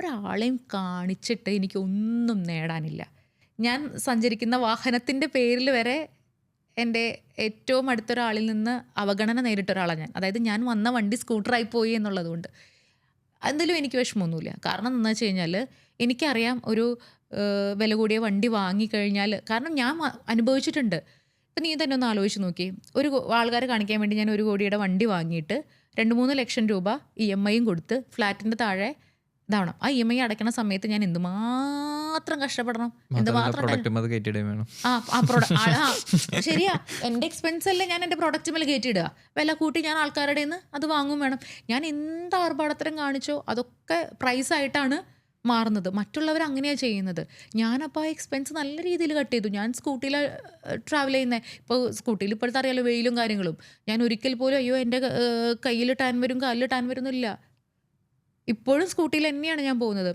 ഒരാളെയും കാണിച്ചിട്ട് എനിക്കൊന്നും നേടാനില്ല. ഞാൻ സഞ്ചരിക്കുന്ന വാഹനത്തിൻ്റെ പേരിൽ വരെ എൻ്റെ ഏറ്റവും അടുത്തൊരാളിൽ നിന്ന് അവഗണന നേരിട്ട ഒരാളാണ് ഞാൻ. അതായത് ഞാൻ വന്ന വണ്ടി സ്കൂട്ടറായി പോയി എന്നുള്ളതുകൊണ്ട്. അതിലും എനിക്ക് വിഷമമൊന്നുമില്ല. കാരണം എന്താണെന്ന് വെച്ച് കഴിഞ്ഞാൽ എനിക്കറിയാം ഒരു വില കൂടിയ വണ്ടി വാങ്ങിക്കഴിഞ്ഞാൽ, കാരണം ഞാൻ അനുഭവിച്ചിട്ടുണ്ട്. ഇപ്പം നീ തന്നെ ഒന്ന് ആലോചിച്ച് നോക്കി. ആൾക്കാരെ കാണിക്കാൻ വേണ്ടി ഞാൻ 1 കോടിയുടെ വണ്ടി വാങ്ങിയിട്ട് 2-3 ലക്ഷം രൂപ EMIയും കൊടുത്ത് ഫ്ലാറ്റിൻ്റെ താഴെ ഇതാവണം. ആ EMI അടയ്ക്കണ സമയത്ത് ഞാൻ എന്തുമാത്രം കഷ്ടപ്പെടണം, എന്തുമാത്രം ശരിയാ. എൻ്റെ എക്സ്പെൻസ് അല്ലേ ഞാൻ എൻ്റെ പ്രൊഡക്റ്റ് മേലെ കയറ്റിയിടുക. വില കൂട്ടി ഞാൻ ആൾക്കാരുടെ നിന്ന് അത് വാങ്ങും വേണം. ഞാൻ എന്ത് ആർഭാടത്തരം കാണിച്ചോ അതൊക്കെ പ്രൈസായിട്ടാണ് മാറുന്നത്. മറ്റുള്ളവർ അങ്ങനെയാണ് ചെയ്യുന്നത്. ഞാനപ്പോൾ ആ എക്സ്പെൻസ് നല്ല രീതിയിൽ കട്ട് ചെയ്തു. ഞാൻ സ്കൂട്ടിയിൽ ട്രാവൽ ചെയ്യുന്നത്. ഇപ്പോൾ സ്കൂട്ടിയിൽ ഇപ്പോഴത്തെ അറിയാലോ വെയിലും കാര്യങ്ങളും. ഞാൻ ഒരിക്കൽ പോലും അയ്യോ എൻ്റെ കയ്യിൽ ടാൻ വരും കാലിൽ ടാൻ വരുന്നില്ല. ഇപ്പോഴും സ്കൂട്ടിയിൽ തന്നെയാണ് ഞാൻ പോകുന്നത്.